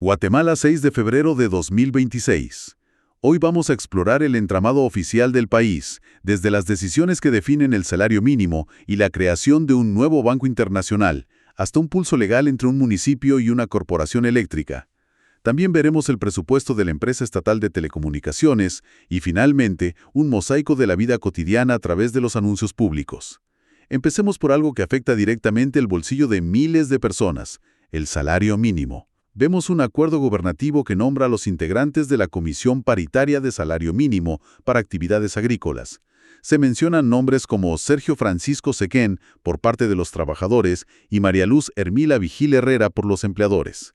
Guatemala, 6 de febrero de 2026. Hoy vamos a explorar el entramado oficial del país, desde las decisiones que definen el salario mínimo y la creación de un nuevo banco internacional, hasta un pulso legal entre un municipio y una corporación eléctrica. También veremos el presupuesto de la empresa estatal de telecomunicaciones y, finalmente, un mosaico de la vida cotidiana a través de los anuncios públicos. Empecemos por algo que afecta directamente el bolsillo de miles de personas, el salario mínimo. Vemos un acuerdo gubernativo que nombra a los integrantes de la Comisión Paritaria de Salario Mínimo para Actividades Agrícolas. Se mencionan nombres como Sergio Francisco Sequén por parte de los trabajadores y María Luz Hermila Vigil Herrera por los empleadores.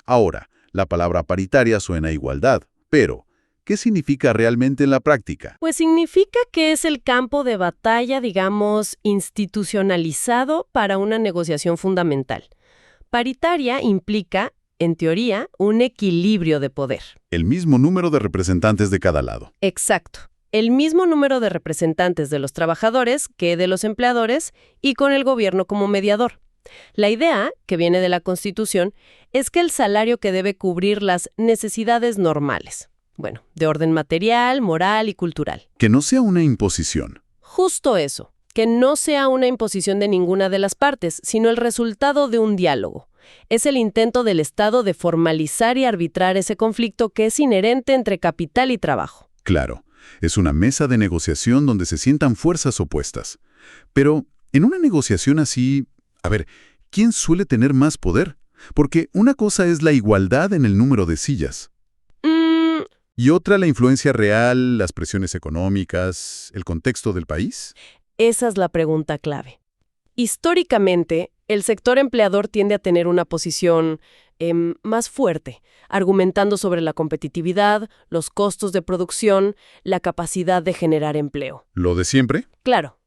Ahora, la palabra paritaria suena a igualdad, pero ¿qué significa realmente en la práctica? Pues significa que es el campo de batalla, digamos, institucionalizado para una negociación fundamental. Paritaria implica, en teoría, un equilibrio de poder. El mismo número de representantes de cada lado. Exacto. El mismo número de representantes de los trabajadores que de los empleadores y con el gobierno como mediador. La idea, que viene de la Constitución, es que el salario que debe cubrir las necesidades normales. Bueno, de orden material, moral y cultural. Que no sea una imposición. Justo eso, que no sea una imposición de ninguna de las partes, sino el resultado de un diálogo. Es el intento del Estado de formalizar y arbitrar ese conflicto que es inherente entre capital y trabajo. Claro, es una mesa de negociación donde se sientan fuerzas opuestas. Pero, en una negociación así, ¿quién suele tener más poder? Porque una cosa es la igualdad en el número de sillas. Y otra la influencia real, las presiones económicas, el contexto del país. Esa es la pregunta clave. Históricamente, el sector empleador tiende a tener una posición más fuerte, argumentando sobre la competitividad, los costos de producción, la capacidad de generar empleo. ¿Lo de siempre? Claro.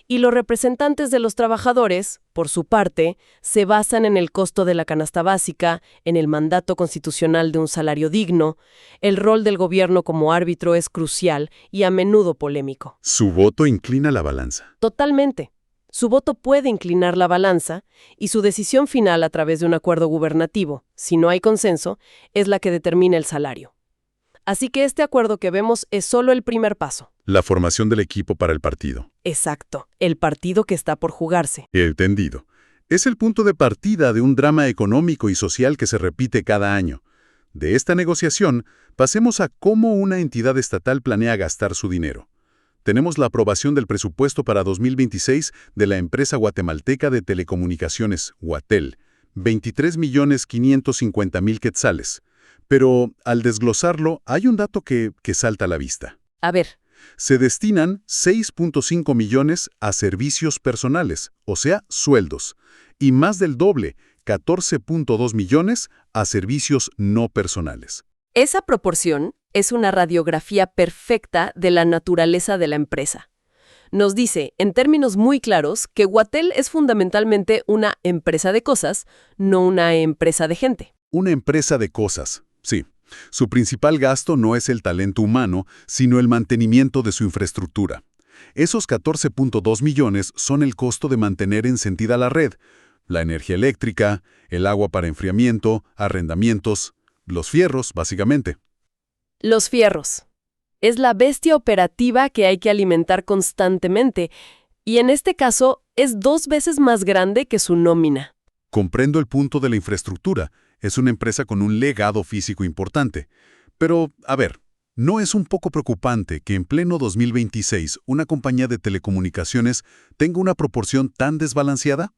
Y los representantes de los trabajadores, por su parte, se basan en el costo de la canasta básica, en el mandato constitucional de un salario digno. El rol del gobierno como árbitro es crucial y a menudo polémico. Su voto inclina la balanza. Totalmente. Su voto puede inclinar la balanza y su decisión final a través de un acuerdo gubernativo, si no hay consenso, es la que determina el salario. Así que este acuerdo que vemos es solo el primer paso. La formación del equipo para el partido. Exacto, el partido que está por jugarse. Entendido. Es el punto de partida de un drama económico y social que se repite cada año. De esta negociación, pasemos a cómo una entidad estatal planea gastar su dinero. Tenemos la aprobación del presupuesto para 2026 de la empresa guatemalteca de telecomunicaciones, Guatel, 23.550.000 quetzales. Pero, al desglosarlo, hay un dato que salta a la vista. A ver. Se destinan 6.5 millones a servicios personales, o sea, sueldos, y más del doble, 14.2 millones a servicios no personales. Esa proporción es una radiografía perfecta de la naturaleza de la empresa. Nos dice, en términos muy claros, que Guatel es fundamentalmente una empresa de cosas, no una empresa de gente. Una empresa de cosas, sí. Su principal gasto no es el talento humano, sino el mantenimiento de su infraestructura. Esos 14.2 millones son el costo de mantener encendida la red, la energía eléctrica, el agua para enfriamiento, arrendamientos, los fierros, básicamente. Los fierros. Es la bestia operativa que hay que alimentar constantemente, y en este caso es 2 veces más grande que su nómina. Comprendo el punto de la infraestructura. Es una empresa con un legado físico importante. Pero, ¿no es un poco preocupante que en pleno 2026 una compañía de telecomunicaciones tenga una proporción tan desbalanceada?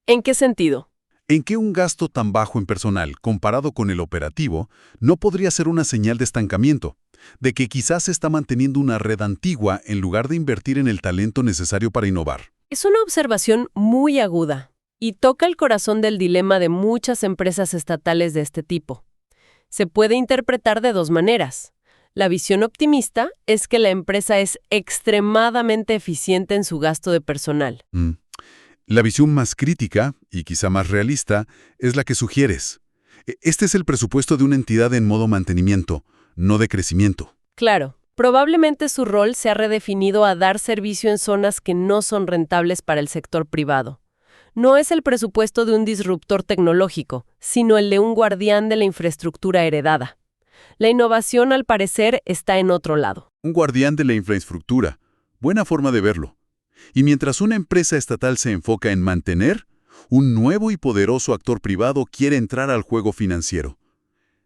¿En qué sentido? En que un gasto tan bajo en personal, comparado con el operativo, no podría ser una señal de estancamiento, de que quizás se está manteniendo una red antigua en lugar de invertir en el talento necesario para innovar. Es una observación muy aguda. Y toca el corazón del dilema de muchas empresas estatales de este tipo. Se puede interpretar de 2 maneras. La visión optimista es que la empresa es extremadamente eficiente en su gasto de personal. La visión más crítica, y quizá más realista, es la que sugieres. Este es el presupuesto de una entidad en modo mantenimiento, no de crecimiento. Claro, probablemente su rol se ha redefinido a dar servicio en zonas que no son rentables para el sector privado. No es el presupuesto de un disruptor tecnológico, sino el de un guardián de la infraestructura heredada. La innovación, al parecer, está en otro lado. Un guardián de la infraestructura. Buena forma de verlo. Y mientras una empresa estatal se enfoca en mantener, un nuevo y poderoso actor privado quiere entrar al juego financiero.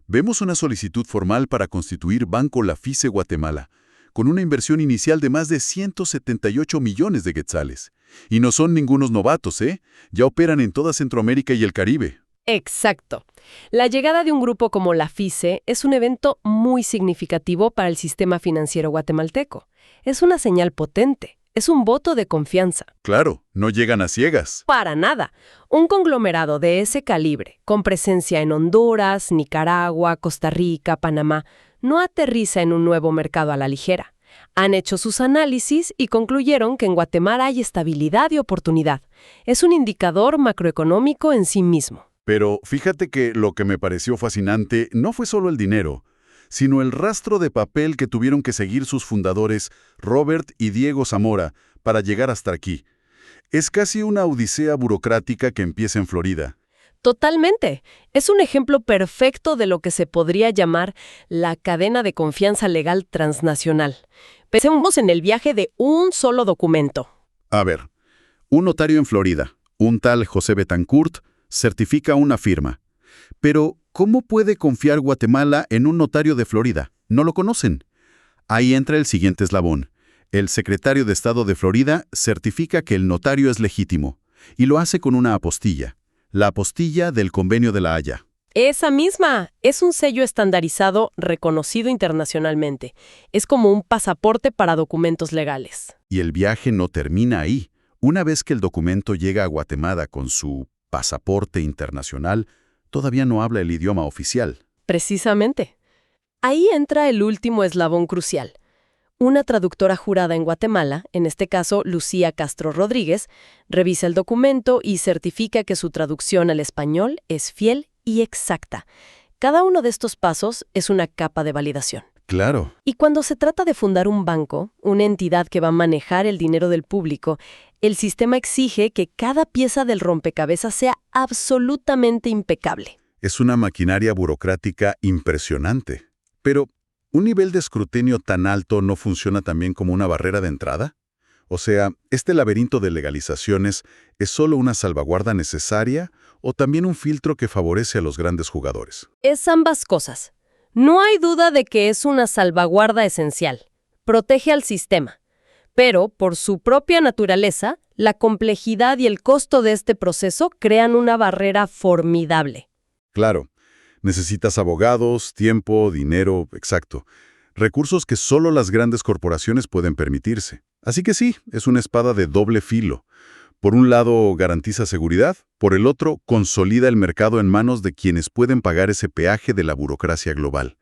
Vemos una solicitud formal para constituir Banco Lafice Guatemala, con una inversión inicial de más de 178 millones de quetzales. Y no son ningunos novatos, ¿eh? Ya operan en toda Centroamérica y el Caribe. Exacto. La llegada de un grupo como la FICE es un evento muy significativo para el sistema financiero guatemalteco. Es una señal potente. Es un voto de confianza. Claro, no llegan a ciegas. Para nada. Un conglomerado de ese calibre, con presencia en Honduras, Nicaragua, Costa Rica, Panamá, no aterriza en un nuevo mercado a la ligera. Han hecho sus análisis y concluyeron que en Guatemala hay estabilidad y oportunidad. Es un indicador macroeconómico en sí mismo. Pero fíjate que lo que me pareció fascinante no fue solo el dinero, sino el rastro de papel que tuvieron que seguir sus fundadores, Robert y Diego Zamora, para llegar hasta aquí. Es casi una odisea burocrática que empieza en Florida. Totalmente. Es un ejemplo perfecto de lo que se podría llamar la cadena de confianza legal transnacional. Pensemos en el viaje de un solo documento. A ver, un notario en Florida, un tal José Betancourt, certifica una firma. Pero, ¿cómo puede confiar Guatemala en un notario de Florida? No lo conocen. Ahí entra el siguiente eslabón. El secretario de Estado de Florida certifica que el notario es legítimo, y lo hace con una apostilla. La apostilla del Convenio de La Haya. Esa misma. Es un sello estandarizado reconocido internacionalmente. Es como un pasaporte para documentos legales. Y el viaje no termina ahí. Una vez que el documento llega a Guatemala con su pasaporte internacional, todavía no habla el idioma oficial. Precisamente. Ahí entra el último eslabón crucial. Una traductora jurada en Guatemala, en este caso Lucía Castro Rodríguez, revisa el documento y certifica que su traducción al español es fiel y exacta. Cada uno de estos pasos es una capa de validación. Claro. Y cuando se trata de fundar un banco, una entidad que va a manejar el dinero del público, el sistema exige que cada pieza del rompecabezas sea absolutamente impecable. Es una maquinaria burocrática impresionante. Pero, ¿un nivel de escrutinio tan alto no funciona también como una barrera de entrada? O sea, ¿este laberinto de legalizaciones es solo una salvaguarda necesaria o también un filtro que favorece a los grandes jugadores? Es ambas cosas. No hay duda de que es una salvaguarda esencial. Protege al sistema. Pero, por su propia naturaleza, la complejidad y el costo de este proceso crean una barrera formidable. Claro. Necesitas abogados, tiempo, dinero, exacto. Recursos que solo las grandes corporaciones pueden permitirse. Así que sí, es una espada de doble filo. Por un lado, garantiza seguridad, por el otro, consolida el mercado en manos de quienes pueden pagar ese peaje de la burocracia global.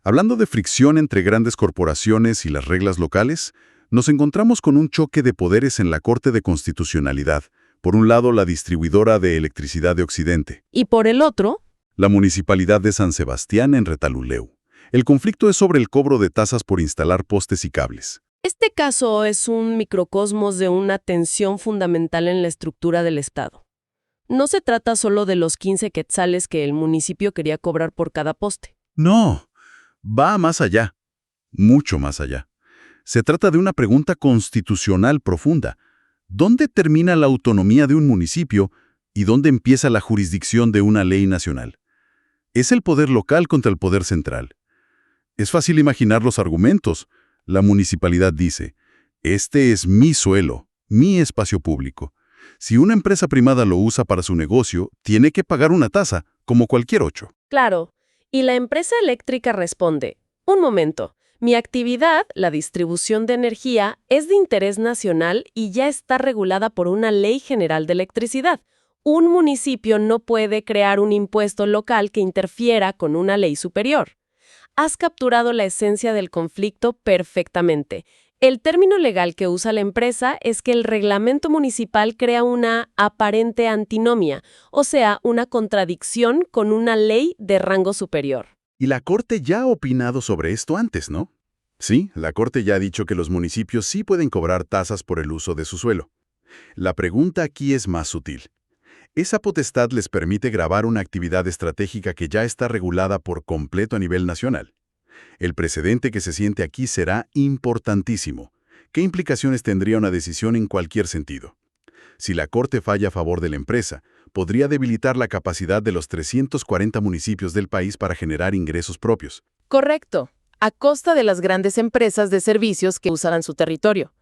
Hablando de fricción entre grandes corporaciones y las reglas locales, nos encontramos con un choque de poderes en la Corte de Constitucionalidad. Por un lado, la distribuidora de electricidad de Occidente. Y por el otro, La Municipalidad de San Sebastián en Retaluleu. El conflicto es sobre el cobro de tasas por instalar postes y cables. este caso es un microcosmos de una tensión fundamental en la estructura del Estado. No se trata solo de los 15 quetzales que el municipio quería cobrar por cada poste. No, va más allá, mucho más allá. Se trata de una pregunta constitucional profunda. ¿Dónde termina la autonomía de un municipio y dónde empieza la jurisdicción de una ley nacional? Es el poder local contra el poder central. Es fácil imaginar los argumentos. La municipalidad dice, este es mi suelo, mi espacio público. Si una empresa privada lo usa para su negocio, tiene que pagar una tasa, como cualquier otro. Claro, y la empresa eléctrica responde, un momento, mi actividad, la distribución de energía, es de interés nacional y ya está regulada por una ley general de electricidad. Un municipio no puede crear un impuesto local que interfiera con una ley superior. Has capturado la esencia del conflicto perfectamente. El término legal que usa la empresa es que el reglamento municipal crea una aparente antinomia, o sea, una contradicción con una ley de rango superior. Y la Corte ya ha opinado sobre esto antes, ¿no? Sí, la Corte ya ha dicho que los municipios sí pueden cobrar tasas por el uso de su suelo. La pregunta aquí es más sutil. Esa potestad les permite gravar una actividad estratégica que ya está regulada por completo a nivel nacional. El precedente que se siente aquí será importantísimo. ¿Qué implicaciones tendría una decisión en cualquier sentido? Si la Corte falla a favor de la empresa, podría debilitar la capacidad de los 340 municipios del país para generar ingresos propios. Correcto, a costa de las grandes empresas de servicios que usarán su territorio.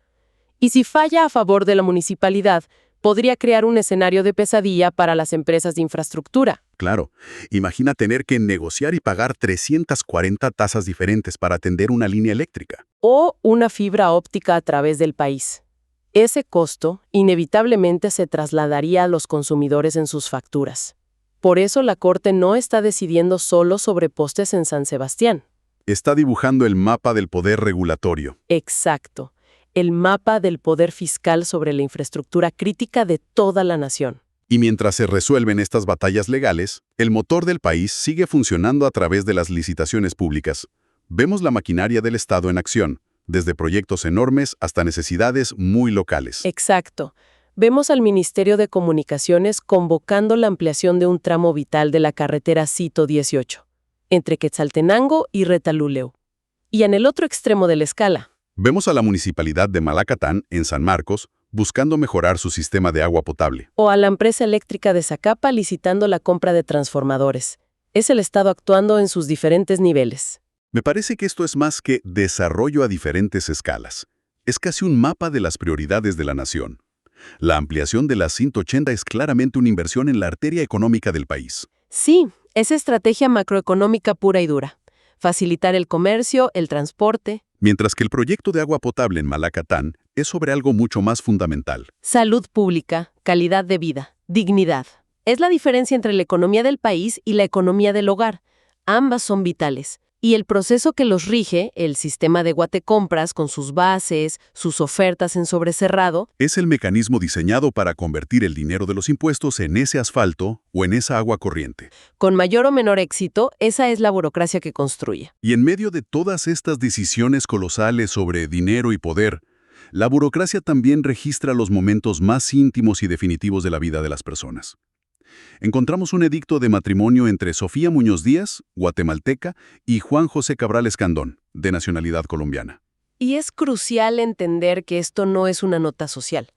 Y si falla a favor de la municipalidad, podría crear un escenario de pesadilla para las empresas de infraestructura. Claro, imagina tener que negociar y pagar 340 tasas diferentes para atender una línea eléctrica. O una fibra óptica a través del país. Ese costo inevitablemente se trasladaría a los consumidores en sus facturas. Por eso la Corte no está decidiendo solo sobre postes en San Sebastián. Está dibujando el mapa del poder regulatorio. Exacto, el mapa del poder fiscal sobre la infraestructura crítica de toda la nación. Y mientras se resuelven estas batallas legales, el motor del país sigue funcionando a través de las licitaciones públicas. Vemos la maquinaria del Estado en acción, desde proyectos enormes hasta necesidades muy locales. Exacto. Vemos al Ministerio de Comunicaciones convocando la ampliación de un tramo vital de la carretera Cito 18, entre Quetzaltenango y Retaluleu. Y en el otro extremo de la escala. Vemos a la municipalidad de Malacatán, en San Marcos, buscando mejorar su sistema de agua potable. O a la empresa eléctrica de Zacapa licitando la compra de transformadores. Es el Estado actuando en sus diferentes niveles. Me parece que esto es más que desarrollo a diferentes escalas. Es casi un mapa de las prioridades de la nación. La ampliación de la 180 es claramente una inversión en la arteria económica del país. Sí, es estrategia macroeconómica pura y dura. Facilitar el comercio, el transporte. Mientras que el proyecto de agua potable en Malacatán es sobre algo mucho más fundamental. Salud pública, calidad de vida, dignidad. Es la diferencia entre la economía del país y la economía del hogar. Ambas son vitales. Y el proceso que los rige, el sistema de guatecompras con sus bases, sus ofertas en sobrecerrado, es el mecanismo diseñado para convertir el dinero de los impuestos en ese asfalto o en esa agua corriente. Con mayor o menor éxito, esa es la burocracia que construye. Y en medio de todas estas decisiones colosales sobre dinero y poder, la burocracia también registra los momentos más íntimos y definitivos de la vida de las personas. Encontramos un edicto de matrimonio entre Sofía Muñoz Díaz, guatemalteca, y Juan José Cabral Escandón, de nacionalidad colombiana. Y es crucial entender que esto no es una nota social.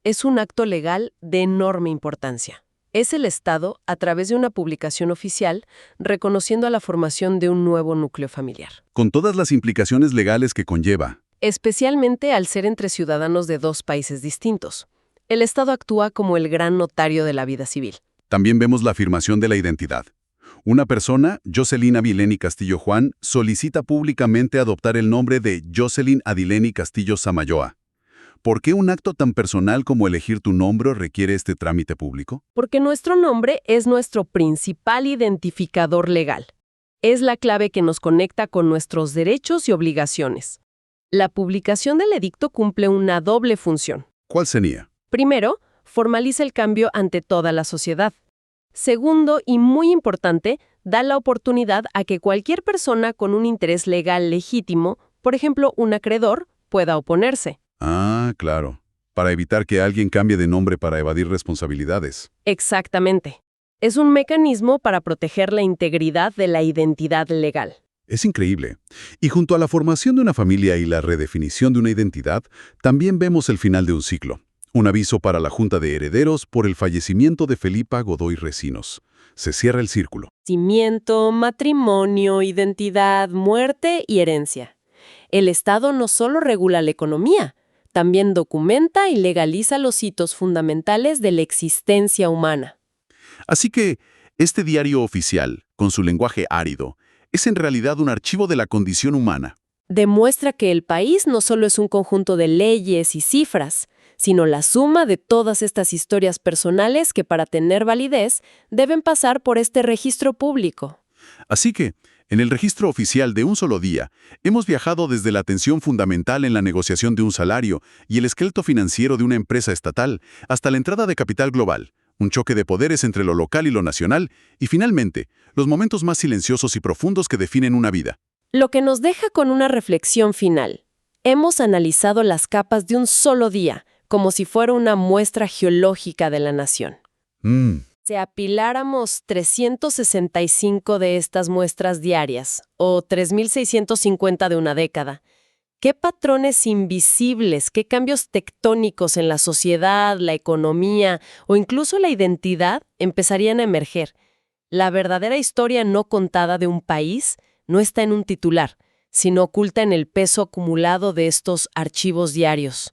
Es un acto legal de enorme importancia. Es el Estado, a través de una publicación oficial, reconociendo a la formación de un nuevo núcleo familiar. Con todas las implicaciones legales que conlleva. Especialmente al ser entre ciudadanos de dos países distintos. El Estado actúa como el gran notario de la vida civil. También vemos la afirmación de la identidad. Una persona, Jocelyn Avileni Castillo Juan, solicita públicamente adoptar el nombre de Jocelyn Adileni Castillo Samayoa. ¿Por qué un acto tan personal como elegir tu nombre requiere este trámite público? Porque nuestro nombre es nuestro principal identificador legal. Es la clave que nos conecta con nuestros derechos y obligaciones. La publicación del edicto cumple una doble función. ¿Cuál sería? Primero, formaliza el cambio ante toda la sociedad. Segundo, y muy importante, da la oportunidad a que cualquier persona con un interés legal legítimo, por ejemplo, un acreedor, pueda oponerse. Ah, claro. Para evitar que alguien cambie de nombre para evadir responsabilidades. Exactamente. Es un mecanismo para proteger la integridad de la identidad legal. Es increíble. Y junto a la formación de una familia y la redefinición de una identidad, también vemos el final de un ciclo. Un aviso para la Junta de Herederos por el fallecimiento de Felipa Godoy Recinos. Se cierra el círculo. Nacimiento, matrimonio, identidad, muerte y herencia. El Estado no solo regula la economía, también documenta y legaliza los hitos fundamentales de la existencia humana. Así que, este diario oficial, con su lenguaje árido, es en realidad un archivo de la condición humana. Demuestra que el país no solo es un conjunto de leyes y cifras, sino la suma de todas estas historias personales que para tener validez deben pasar por este registro público. Así que, en el registro oficial de un solo día, hemos viajado desde la atención fundamental en la negociación de un salario y el esqueleto financiero de una empresa estatal hasta la entrada de capital global, un choque de poderes entre lo local y lo nacional, y finalmente, los momentos más silenciosos y profundos que definen una vida. Lo que nos deja con una reflexión final. Hemos analizado las capas de un solo día, como si fuera una muestra geológica de la nación. Si apiláramos 365 de estas muestras diarias, o 3.650 de una década, ¿qué patrones invisibles, qué cambios tectónicos en la sociedad, la economía o incluso la identidad empezarían a emerger? La verdadera historia no contada de un país no está en un titular, sino oculta en el peso acumulado de estos archivos diarios.